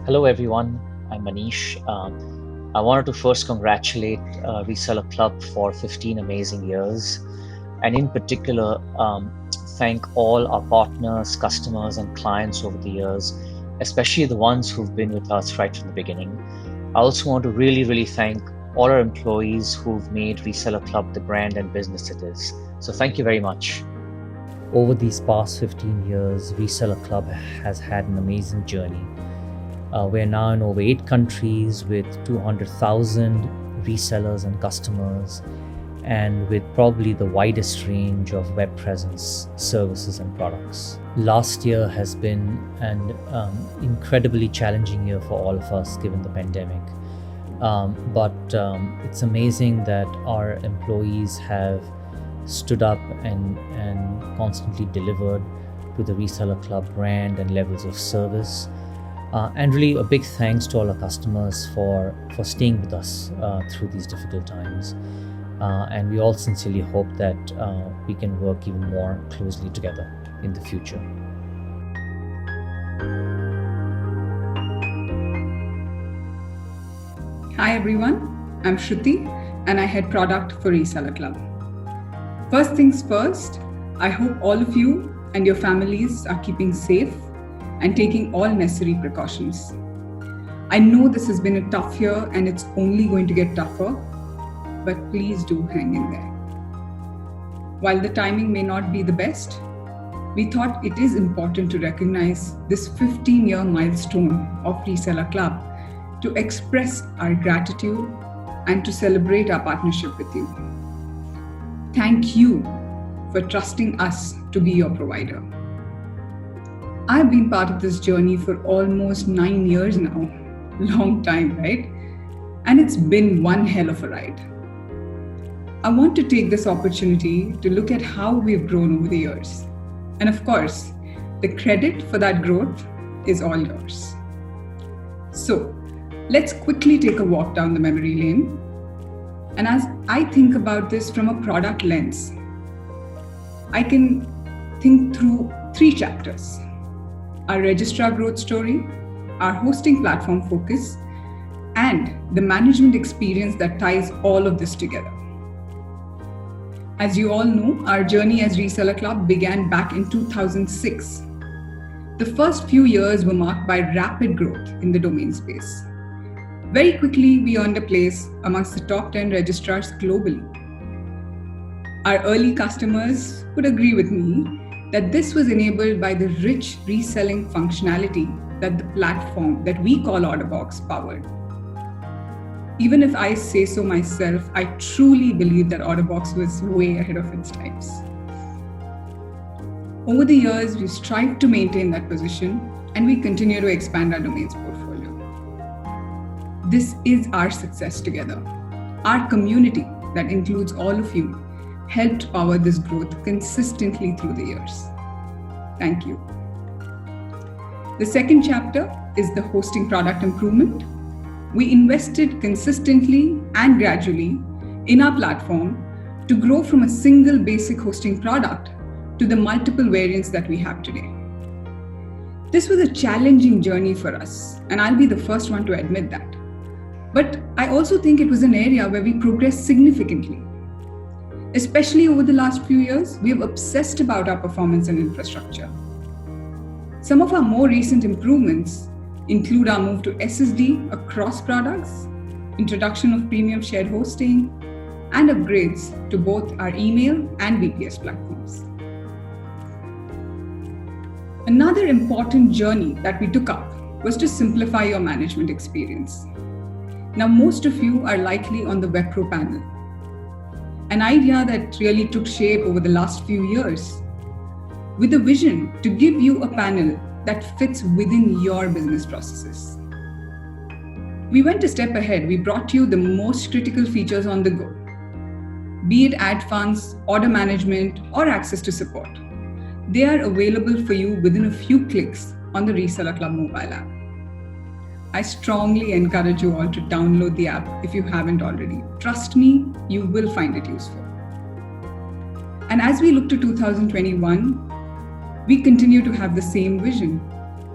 Hello everyone, I'm Manish. I wanted to first congratulate ResellerClub for 15 amazing years, and in particular, thank all our partners, customers, and clients over the years, especially the ones who've been with us right from the beginning. I also want to really thank all our employees who've made ResellerClub the brand and business it is. So thank you very much. Over these past 15 years, ResellerClub has had an amazing journey. We're now in over 8 countries with 200,000 resellers and customers, and with probably the widest range of web presence, services, and products. Last year has been an incredibly challenging year for all of us given the pandemic. But it's amazing that our employees have stood up and constantly delivered to the ResellerClub brand and levels of service. And really a big thanks to all our customers for staying with us through these difficult times. And we all sincerely hope that we can work even more closely together in the future. Hi everyone, I'm Shruti and I head product for ResellerClub. First things first, I hope all of you and your families are keeping safe and taking all necessary precautions. I know this has been a tough year and it's only going to get tougher, but please do hang in there. While the timing may not be the best, we thought it is important to recognize this 15-year milestone of ResellerClub to express our gratitude and to celebrate our partnership with you. Thank you for trusting us to be your provider. I've been part of this journey for almost 9 years now. Long time, right? And it's been one hell of a ride. I want to take this opportunity to look at how we've grown over the years. And of course, the credit for that growth is all yours. So let's quickly take a walk down the memory lane. And as I think about this from a product lens, I can think through 3 chapters. Our registrar growth story, our hosting platform focus, and the management experience that ties all of this together. As you all know, our journey as ResellerClub began back in 2006. The first few years were marked by rapid growth in the domain space. Very quickly, we earned a place amongst the top 10 registrars globally. Our early customers would agree with me that this was enabled by the rich reselling functionality that the platform that we call OrderBox powered. Even if I say so myself, I truly believe that OrderBox was way ahead of its times. Over the years, we've strived to maintain that position and we continue to expand our domains portfolio. This is our success together. Our community that includes all of you helped power this growth consistently through the years. Thank you. The second chapter is the hosting product improvement. We invested consistently and gradually in our platform to grow from a single basic hosting product to the multiple variants that we have today. This was a challenging journey for us, and I'll be the first one to admit that. But I also think it was an area where we progressed significantly. Especially over the last few years, we have obsessed about our performance and infrastructure. Some of our more recent improvements include our move to SSD across products, introduction of premium shared hosting, and upgrades to both our email and VPS platforms. Another important journey that we took up was to simplify your management experience. Now, most of you are likely on the WebPro panel, an idea that really took shape over the last few years, with a vision to give you a panel that fits within your business processes. We went a step ahead. We brought you the most critical features on the go, be it ad funds, order management, or access to support. They are available for you within a few clicks on the Reseller Club mobile app. I strongly encourage you all to download the app if you haven't already. Trust me, you will find it useful. And as we look to 2021, we continue to have the same vision.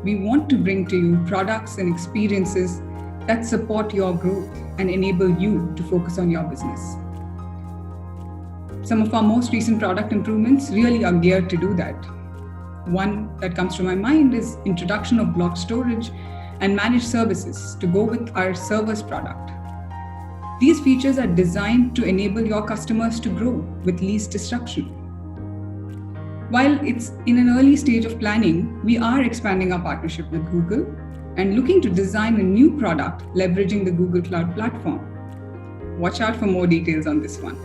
We want to bring to you products and experiences that support your growth and enable you to focus on your business. Some of our most recent product improvements really are geared to do that. One that comes to my mind is introduction of block storage and managed services to go with our servers product. These features are designed to enable your customers to grow with least disruption. While it's in an early stage of planning, we are expanding our partnership with Google and looking to design a new product leveraging the Google Cloud platform. Watch out for more details on this one.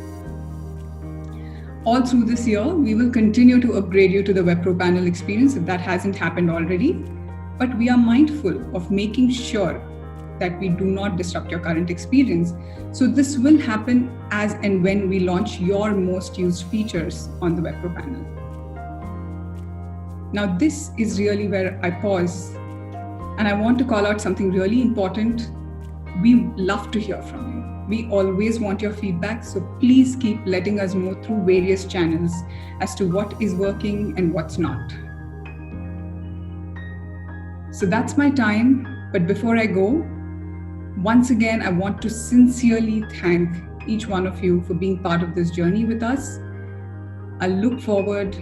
All through this year, we will continue to upgrade you to the WebPro panel experience if that hasn't happened already. But we are mindful of making sure that we do not disrupt your current experience. So this will happen as and when we launch your most used features on the WebPro panel. Now, this is really where I pause, and I want to call out something really important. We love to hear from you. We always want your feedback, so please keep letting us know through various channels as to what is working and what's not. So that's my time, but before I go, once again, I want to sincerely thank each one of you for being part of this journey with us. I look forward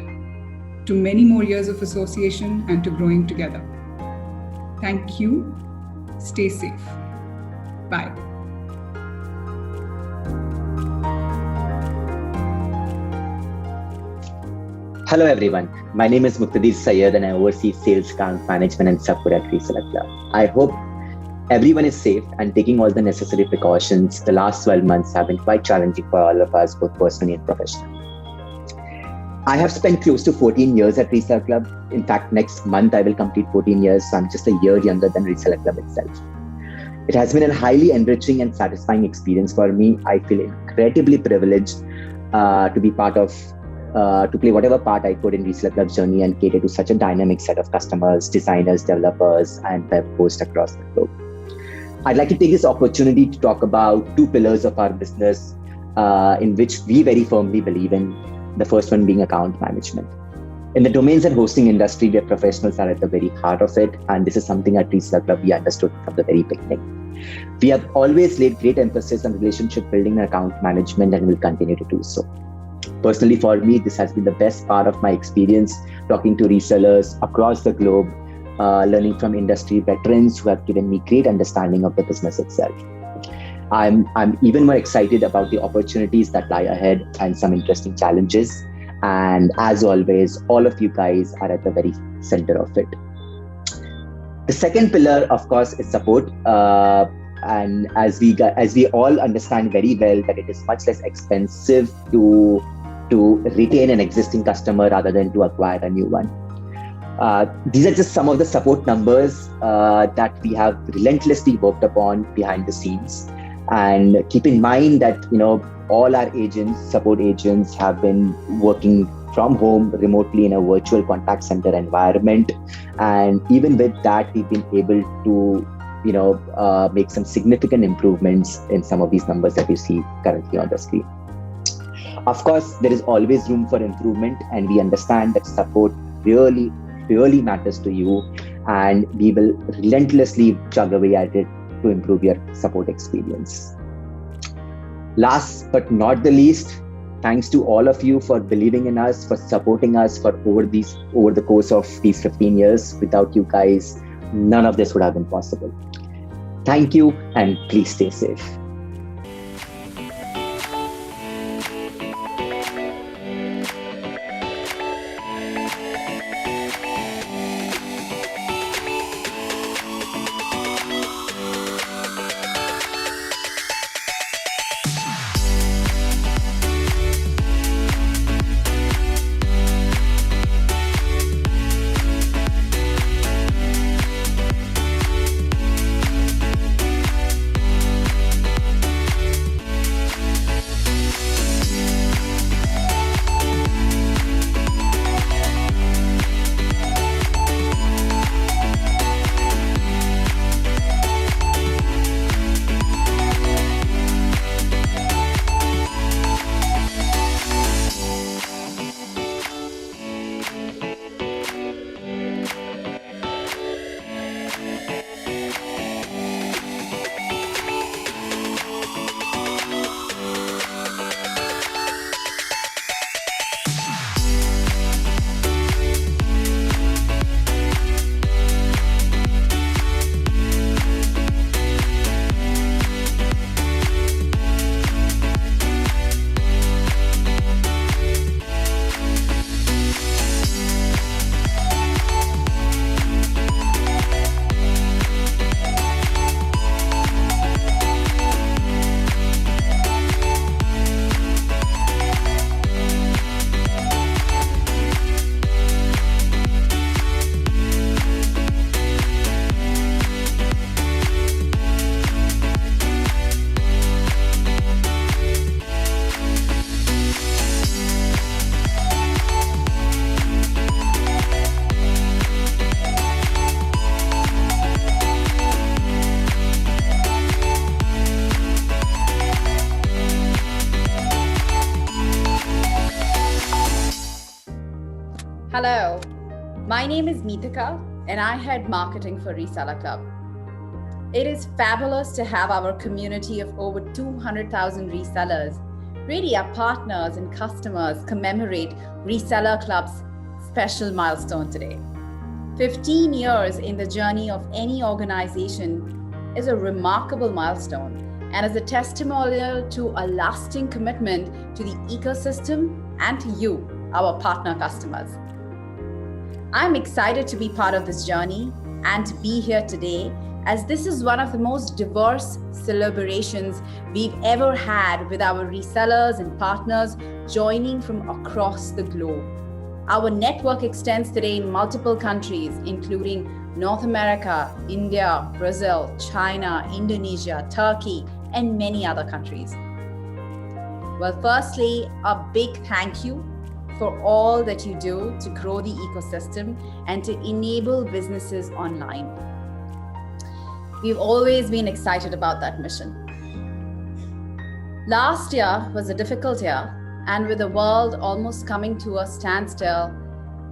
to many more years of association and to growing together. Thank you. Stay safe. Bye. Hello everyone, my name is Muqtadir Syed and I oversee sales, account management and support at ResellerClub. I hope everyone is safe and taking all the necessary precautions. The last 12 months have been quite challenging for all of us, both personally and professionally. I have spent close to 14 years at ResellerClub. In fact, next month I will complete 14 years, so I'm just a year younger than ResellerClub itself. It has been a highly enriching and satisfying experience for me. I feel incredibly privileged to be part of to play whatever part I could in ResellerClub's journey and cater to such a dynamic set of customers, designers, developers, and web hosts across the globe. I'd like to take this opportunity to talk about two pillars of our business in which we very firmly believe in. The first one being account management. In the domains and hosting industry, where professionals are at the very heart of it, and this is something at ResellerClub we understood from the very beginning. We have always laid great emphasis on relationship building and account management and will continue to do so. Personally, for me, this has been the best part of my experience, talking to resellers across the globe, learning from industry veterans who have given me great understanding of the business itself. I'm even more excited about the opportunities that lie ahead and some interesting challenges. And as always, all of you guys are at the very center of it. The second pillar, of course, is support. And as we all understand very well that it is much less expensive to retain an existing customer rather than to acquire a new one. These are just some of the support numbers that we have relentlessly worked upon behind the scenes. And keep in mind that all our support agents have been working from home remotely in a virtual contact center environment. And even with that, we've been able to make some significant improvements in some of these numbers that you see currently on the screen. Of course, there is always room for improvement, and we understand that support really, really matters to you, and we will relentlessly chug away at it to improve your support experience. Last but not the least, thanks to all of you for believing in us, for supporting us for over the course of these 15 years. Without you guys, none of this would have been possible. Thank you, and please stay safe. Hello, my name is Meetika and I head marketing for ResellerClub. It is fabulous to have our community of over 200,000 resellers, really our partners and customers, commemorate ResellerClub's special milestone today. 15 years in the journey of any organization is a remarkable milestone and is a testimonial to a lasting commitment to the ecosystem and to you, our partner customers. I'm excited to be part of this journey and to be here today, as this is one of the most diverse celebrations we've ever had, with our resellers and partners joining from across the globe. Our network extends today in multiple countries, including North America, India, Brazil, China, Indonesia, Turkey, and many other countries. Well, firstly, a big thank you for all that you do to grow the ecosystem and to enable businesses online. We've always been excited about that mission. Last year was a difficult year, and with the world almost coming to a standstill,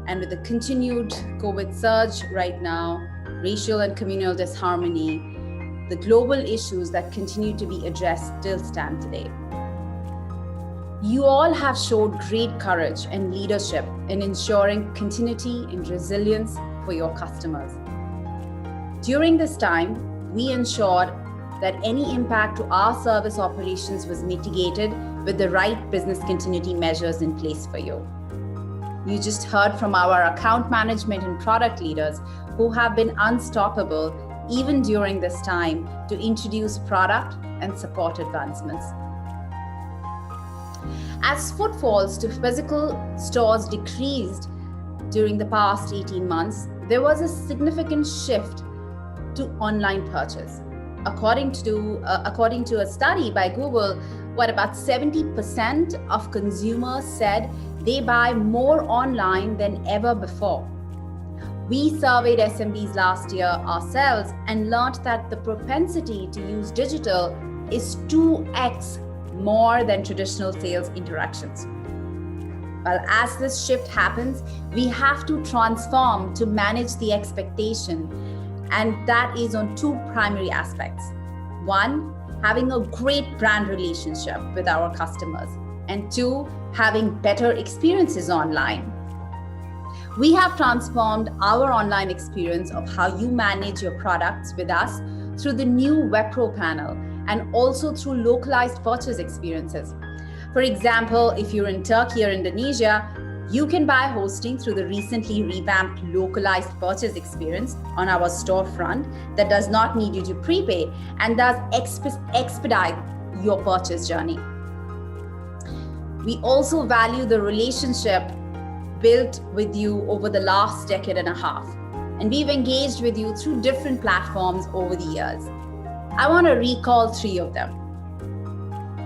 and with the continued COVID surge right now, racial and communal disharmony, the global issues that continue to be addressed still stand today. You all have showed great courage and leadership in ensuring continuity and resilience for your customers. During this time, we ensured that any impact to our service operations was mitigated with the right business continuity measures in place for you. You just heard from our account management and product leaders who have been unstoppable even during this time to introduce product and support advancements. As footfalls to physical stores decreased during the past 18 months, there was a significant shift to online purchase. According to a study by Google, about 70% of consumers said they buy more online than ever before. We surveyed SMBs last year ourselves and learned that the propensity to use digital is 2x more than traditional sales interactions. Well, as this shift happens, we have to transform to manage the expectation, and that is on two primary aspects. one, having a great brand relationship with our customers, and two, having better experiences online. We have transformed our online experience of how you manage your products with us through the new WebPro panel and also through localized purchase experiences. For example, if you're in Turkey or Indonesia, you can buy hosting through the recently revamped localized purchase experience on our storefront that does not need you to prepay and thus expedite your purchase journey. We also value the relationship built with you over the last decade and a half, and we've engaged with you through different platforms over the years. I want to recall three of them.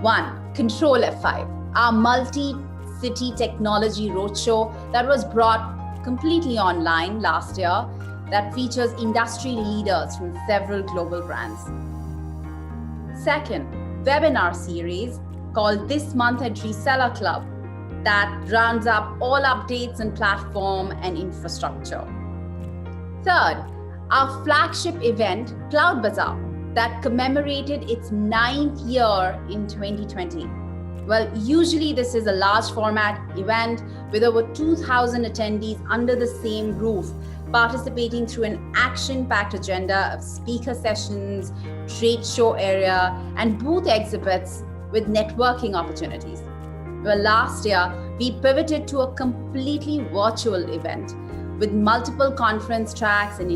One, Control F5, our multi-city technology roadshow that was brought completely online last year that features industry leaders from several global brands. Second, webinar series called This Month at ResellerClub that rounds up all updates on platform and infrastructure. Third, our flagship event, Cloud Bazaar, that commemorated its 9th year in 2020. Well, usually this is a large format event with over 2,000 attendees under the same roof, participating through an action-packed agenda of speaker sessions, trade show area, and booth exhibits with networking opportunities. Well, last year, we pivoted to a completely virtual event with multiple conference tracks and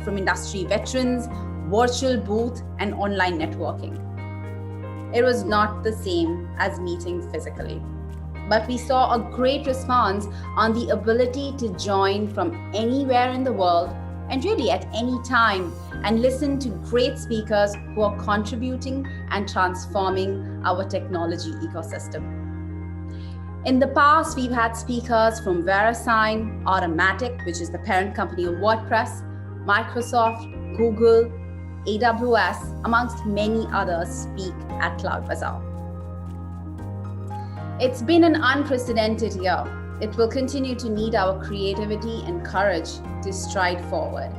from industry veterans, virtual booth, and online networking. It was not the same as meeting physically, but we saw a great response on the ability to join from anywhere in the world and really at any time and listen to great speakers who are contributing and transforming our technology ecosystem. In the past, we've had speakers from VeriSign, Automatic, which is the parent company of WordPress, Microsoft, Google, AWS, amongst many others speak at Cloud Bazaar. It's been an unprecedented year. It will continue to need our creativity and courage to stride forward.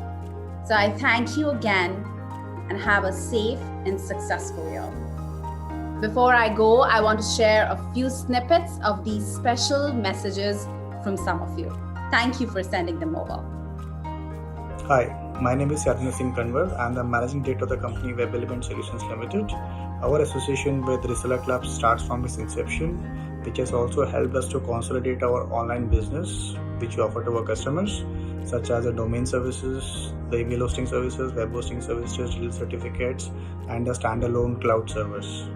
So I thank you again and have a safe and successful year. Before I go, I want to share a few snippets of these special messages from some of you. Thank you for sending them over. Hi, my name is Yadna Singh Kanwar. I am the Managing Director of the company Web Element Solutions Limited. Our association with ResellerClub starts from its inception, which has also helped us to consolidate our online business, which we offer to our customers, such as the domain services, the email hosting services, web hosting services, digital certificates, and the standalone cloud servers.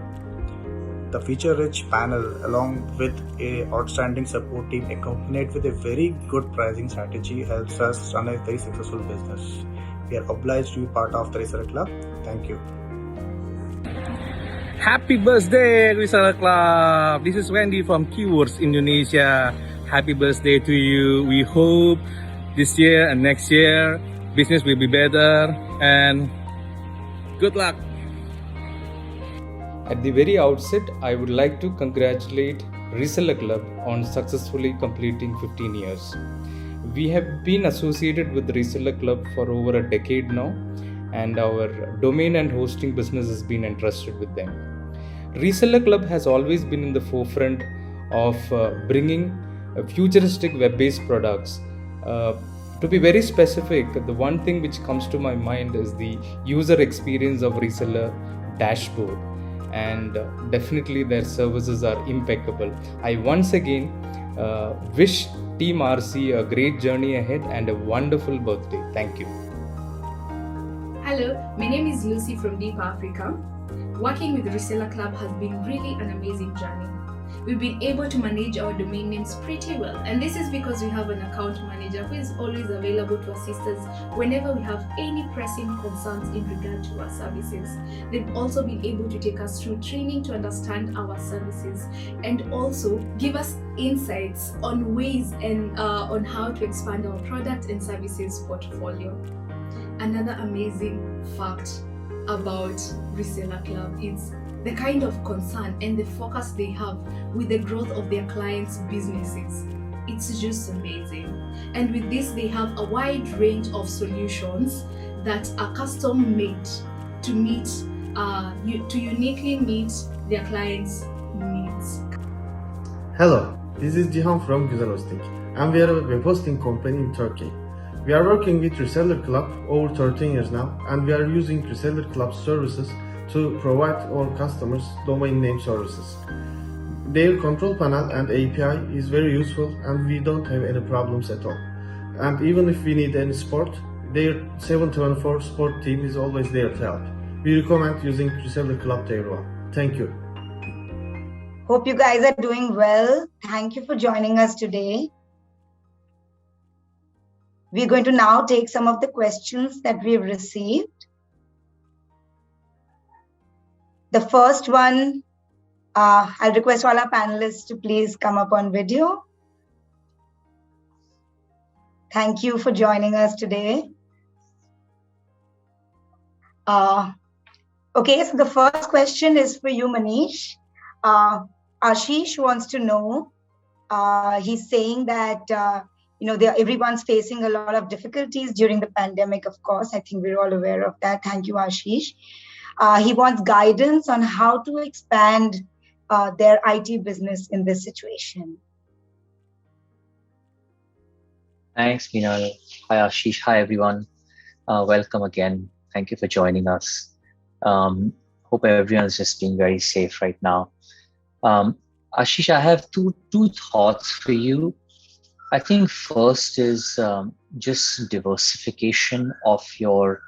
The feature-rich panel, along with an outstanding support team accompanied with a very good pricing strategy, helps us run a very successful business. We are obliged to be part of the ResellerClub. Thank you. Happy birthday, ResellerClub! This is Wendy from Keywords Indonesia. Happy birthday to you. We hope this year and next year business will be better, and good luck. At the very outset, I would like to congratulate ResellerClub on successfully completing 15 years. We have been associated with ResellerClub for over a decade now, and our domain and hosting business has been entrusted with them. ResellerClub has always been in the forefront of bringing futuristic web-based products. To be very specific, the one thing which comes to my mind is the user experience of Reseller dashboard, and definitely their services are impeccable. I once again wish Team RC a great journey ahead and a wonderful birthday. Thank you. Hello, my name is Lucy from Deep Africa. Working with ResellerClub has been really an amazing journey. We've been able to manage our domain names pretty well, and this is because we have an account manager who is always available to assist us whenever we have any pressing concerns in regard to our services. They've also been able to take us through training to understand our services and also give us insights on ways and on how to expand our product and services portfolio. Another amazing fact about ResellerClub is the kind of concern and the focus they have with the growth of their clients' businesses. It's just amazing. And with this, they have a wide range of solutions that are custom made to meet to uniquely meet their clients' needs. Hello, this is Cihan from Güzel Hosting, and we are a web hosting company in Turkey. We are working with ResellerClub over 13 years now, and we are using ResellerClub services to provide our customers domain name services. Their control panel and API is very useful, and we don't have any problems at all. And even if we need any support, their 724 support team is always there to help. We recommend using ResellerClub to everyone. Thank you. Hope you guys are doing well. Thank you for joining us today. We're going to now take some of the questions that we've received. The first one, I'll request all our panelists to please come up on video. Thank you for joining us today. Okay, so the first question is for you, Manish. Ashish wants to know, he's saying that, everyone's facing a lot of difficulties during the pandemic, of course. I think we're all aware of that. Thank you, Ashish. He wants guidance on how to expand their IT business in this situation. Thanks, Meenal. Hi, Ashish. Hi, everyone. Welcome again. Thank you for joining us. Hope everyone's just being very safe right now. Ashish, I have two thoughts for you. I think first is just diversification of your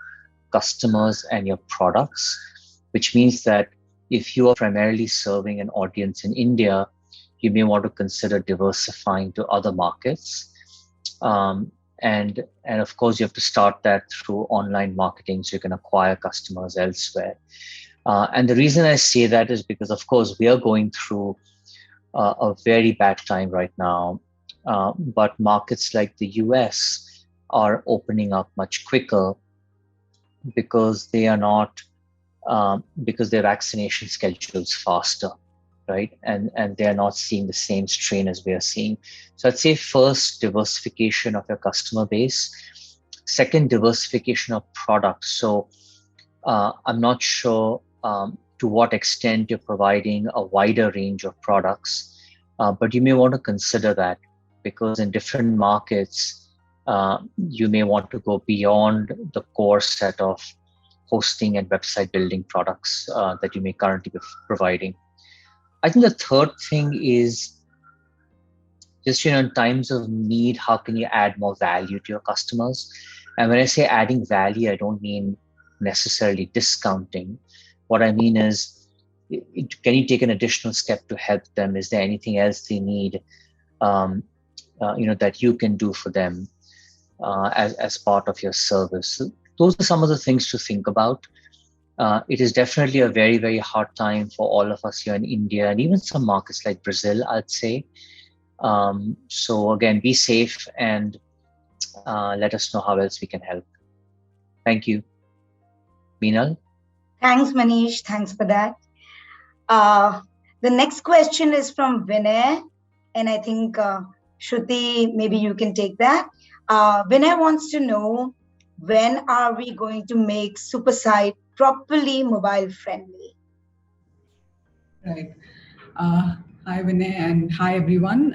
customers and your products, which means that if you are primarily serving an audience in India, you may want to consider diversifying to other markets. And of course, you have to start that through online marketing so you can acquire customers elsewhere. And the reason I say that is because, of course, we are going through a very bad time right now. But markets like the US are opening up much quicker because they are not, because their vaccination schedule's faster, right? And they're not seeing the same strain as we are seeing. So I'd say first, diversification of your customer base. Second, diversification of products. So I'm not sure to what extent you're providing a wider range of products, but you may want to consider that because in different markets, you may want to go beyond the core set of hosting and website building products that you may currently be providing. I think the third thing is just, in times of need, how can you add more value to your customers? And when I say adding value, I don't mean necessarily discounting. What I mean is, can you take an additional step to help them? Is there anything else they need, that you can do for them as part of your service? So those are some of the things to think about. It is definitely a very, very hard time for all of us here in India and even some markets like Brazil, I'd say. So again, be safe and let us know how else we can help. Thank you. Meenal? Thanks, Manish. Thanks for that. The next question is from Vinay, and I think Shruti, maybe you can take that. Vinay wants to know, when are we going to make Supersite properly mobile friendly? Right. Hi, Vinay, and hi, everyone.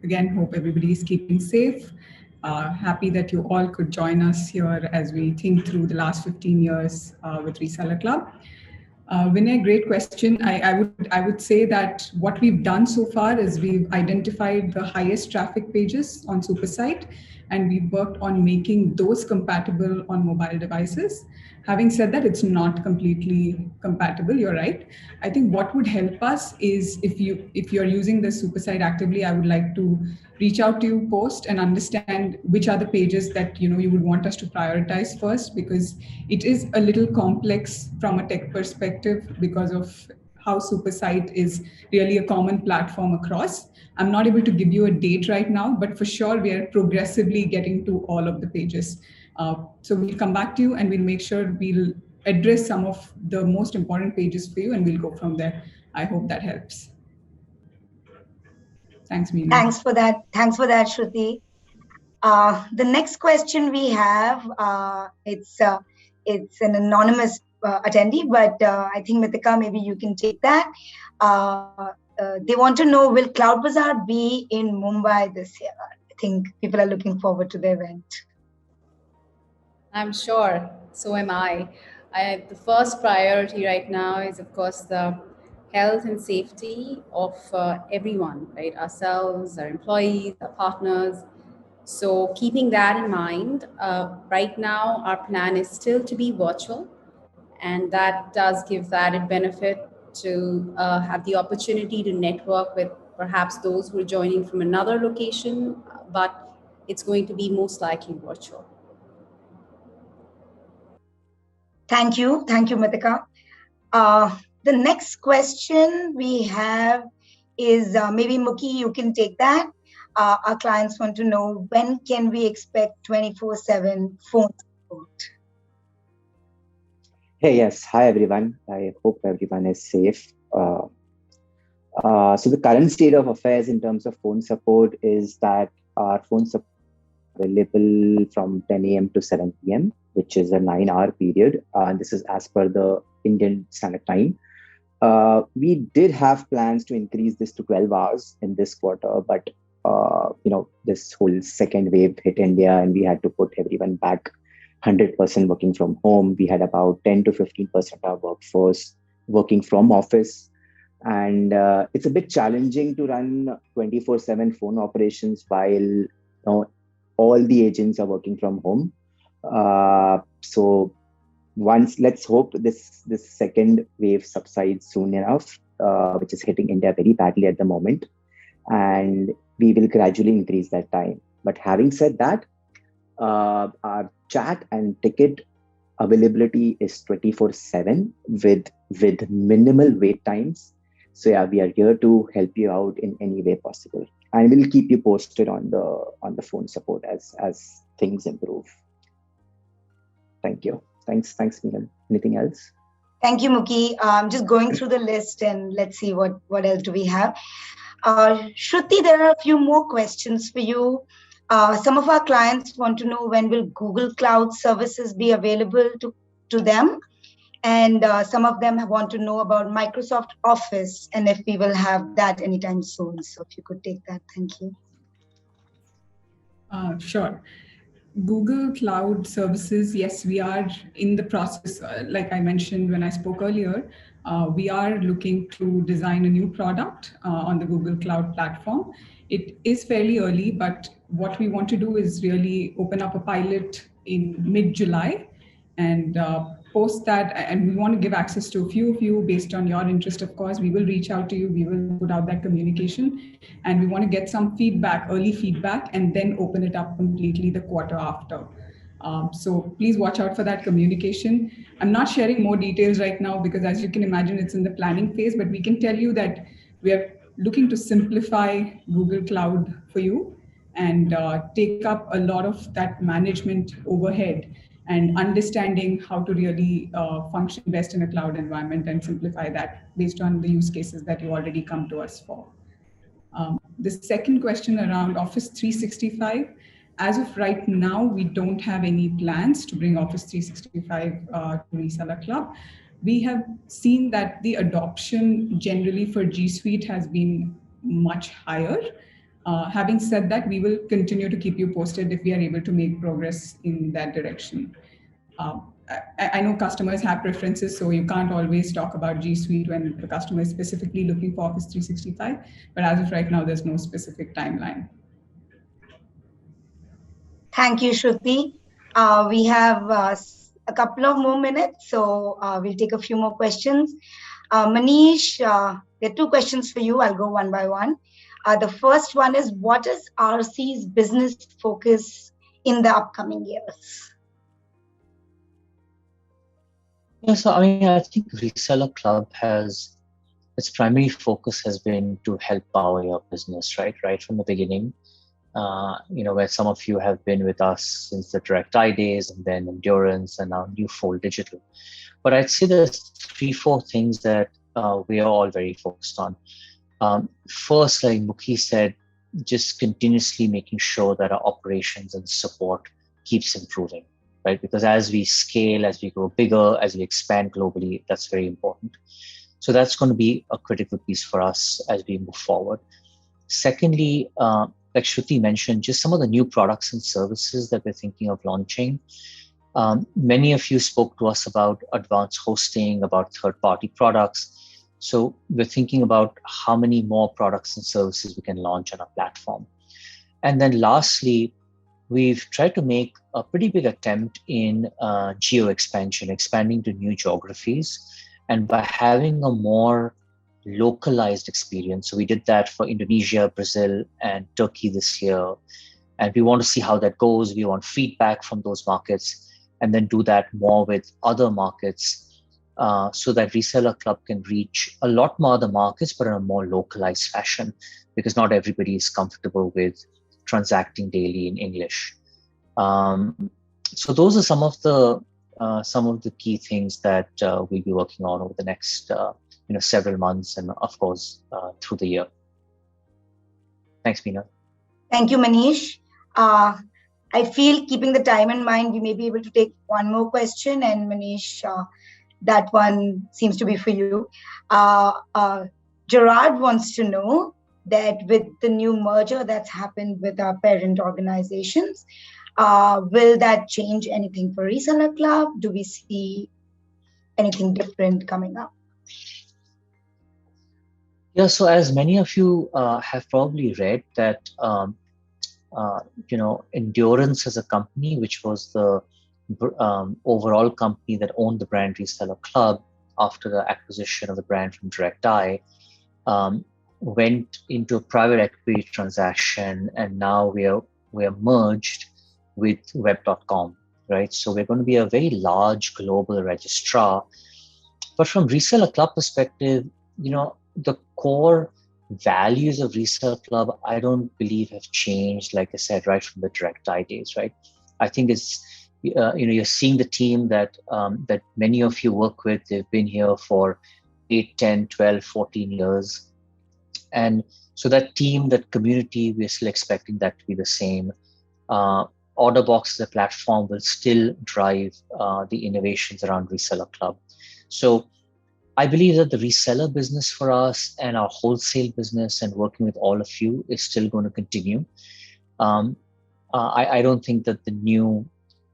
Again, hope everybody is keeping safe. Happy that you all could join us here as we think through the last 15 years with Reseller Club. Vinay, great question. I would say that what we've done so far is we've identified the highest traffic pages on Supersite, and we've worked on making those compatible on mobile devices. Having said that, it's not completely compatible, you're right. I think what would help us is if you're using the Supersite actively, I would like to reach out to you post and understand which are the pages that you would want us to prioritize first, because it is a little complex from a tech perspective because of how Supersite is really a common platform across. I'm not able to give you a date right now, but for sure we are progressively getting to all of the pages. So we'll come back to you and we'll make sure we'll address some of the most important pages for you and we'll go from there. I hope that helps. Thanks, Meena. Thanks for that. Thanks for that, Shruti. The next question we have, it's an anonymous attendee, but I think Mithika, maybe you can take that. They want to know, will Cloud Bazaar be in Mumbai this year? I think people are looking forward to the event. I'm sure. So am I. The first priority right now is, of course, the health and safety of everyone, right? Ourselves, our employees, our partners. So keeping that in mind, right now our plan is still to be virtual, and that does give the added benefit to have the opportunity to network with perhaps those who are joining from another location, but it's going to be most likely virtual. Thank you, Mithika. The next question we have is maybe Mukhi, you can take that. Our clients want to know, when can we expect 24/7 phone support? Hey, yes. Hi, everyone. I hope everyone is safe. So the current state of affairs in terms of phone support is that our phone support is available from 10 a.m. to 7 p.m., which is a 9-hour period. And this is as per the Indian Standard Time. We did have plans to increase this to 12 hours in this quarter, but this whole second wave hit India and we had to put everyone back 100% working from home. We had about 10 to 15% of our workforce working from office. And it's a bit challenging to run 24/7 phone operations while all the agents are working from home. So let's hope this second wave subsides soon enough, which is hitting India very badly at the moment. And we will gradually increase that time. But having said that, our chat and ticket availability is 24/7 with minimal wait times. So yeah, we are here to help you out in any way possible, and we'll keep you posted on the phone support as things improve. Thank you. Thanks, Meehan. Anything else? Thank you, Mukhi. I'm just going through the list and let's see what else do we have. Shruti, there are a few more questions for you. Some of our clients want to know, when will Google Cloud services be available to them? And some of them want to know about Microsoft Office and if we will have that anytime soon. So if you could take that, thank you. Sure. Google Cloud Services, yes, we are in the process. Like I mentioned when I spoke earlier, we are looking to design a new product on the Google Cloud platform. It is fairly early, but what we want to do is really open up a pilot in mid-July and post that, and we want to give access to a few of you based on your interest. Of course, we will reach out to you, we will put out that communication, and we want to get some feedback, early feedback, and then open it up completely the quarter after. So please watch out for that communication. I'm not sharing more details right now because, as you can imagine, it's in the planning phase, but we can tell you that we are looking to simplify Google Cloud for you and take up a lot of that management overhead and understanding how to really function best in a cloud environment and simplify that based on the use cases that you already come to us for. The second question around Office 365, as of right now, we don't have any plans to bring Office 365 to Reseller Club. We have seen that the adoption generally for G Suite has been much higher. Having said that, we will continue to keep you posted if we are able to make progress in that direction. I know customers have preferences, so you can't always talk about G Suite when the customer is specifically looking for Office 365, but as of right now, there's no specific timeline. Thank you, Shruti. We have a couple of more minutes, so we'll take a few more questions. Manish, there are two questions for you. I'll go one by one. The first one is, what is RC's business focus in the upcoming years? Yeah, so I think Reseller Club its primary focus has been to help power your business, right from the beginning. Where some of you have been with us since the Direct Eye days, and then Endurance, and now Newfold Digital. But I'd say there's 3-4 things that we are all very focused on. First, like Mukhi said, just continuously making sure that our operations and support keeps improving. right? Because as we scale, as we grow bigger, as we expand globally, that's very important. So that's going to be a critical piece for us as we move forward. Secondly, like Shruti mentioned, just some of the new products and services that we're thinking of launching. Many of you spoke to us about advanced hosting, about third-party products. So we're thinking about how many more products and services we can launch on our platform. And then lastly, we've tried to make a pretty big attempt in geo expansion, expanding to new geographies, and by having a more localized experience. So we did that for Indonesia, Brazil, and Turkey this year. And we want to see how that goes. We want feedback from those markets, and then do that more with other markets so that Reseller Club can reach a lot more other markets, but in a more localized fashion, because not everybody is comfortable with transacting daily in English. So those are some of the key things that we'll be working on over the next several months, and of course through the year. Thanks, Meena. Thank you, Manish. I feel, keeping the time in mind, we may be able to take one more question, and Manish, that one seems to be for you. Gerard wants to know that with the new merger that's happened with our parent organizations, will that change anything for Reseller Club? Do we see anything different coming up? Yeah, so as many of you have probably read that, Endurance as a company, which was the overall company that owned the brand Reseller Club after the acquisition of the brand from Direct Eye, went into a private equity transaction, and now we are merged with web.com, right? So we're going to be a very large global registrar. But from Reseller Club perspective, the core values of Reseller Club, I don't believe have changed, like I said, right from the Direct Eye days, right? I think it's, you're seeing the team that many of you work with. They've been here for 8, 10, 12, 14 years. And so that team, that community, we're still expecting that to be the same. OrderBox as a platform will still drive the innovations around Reseller Club. So I believe that the reseller business for us and our wholesale business and working with all of you is still going to continue. I don't think that the new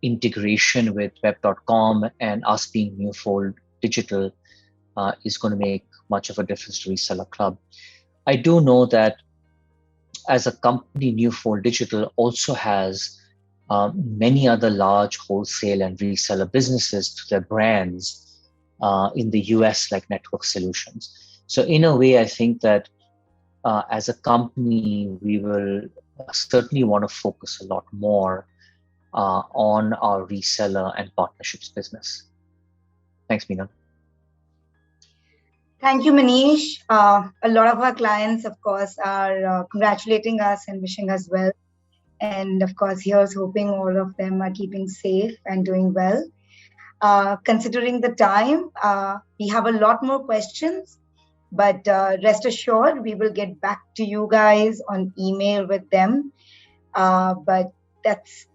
integration with web.com and us being Newfold Digital is going to make much of a difference to Reseller Club. I do know that as a company, Newfold Digital also has many other large wholesale and reseller businesses to their brands in the US, like Network Solutions. So in a way, I think that as a company, we will certainly want to focus a lot more on our reseller and partnerships business. Thanks, Meena. Thank you, Manish. A lot of our clients, of course, are congratulating us and wishing us well. And of course, here's hoping all of them are keeping safe and doing well. Considering the time, we have a lot more questions, but rest assured, we will get back to you guys on email with them. But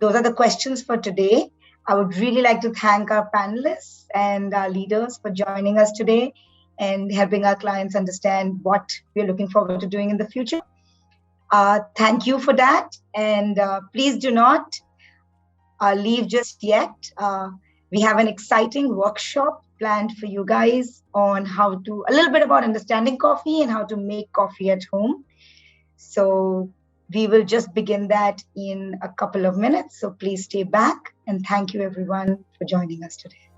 those are the questions for today. I would really like to thank our panelists and our leaders for joining us today and helping our clients understand what we're looking forward to doing in the future. Thank you for that. And please do not leave just yet. We have an exciting workshop planned for you guys on a little bit about understanding coffee and how to make coffee at home. So we will just begin that in a couple of minutes. So please stay back, and thank you everyone for joining us today.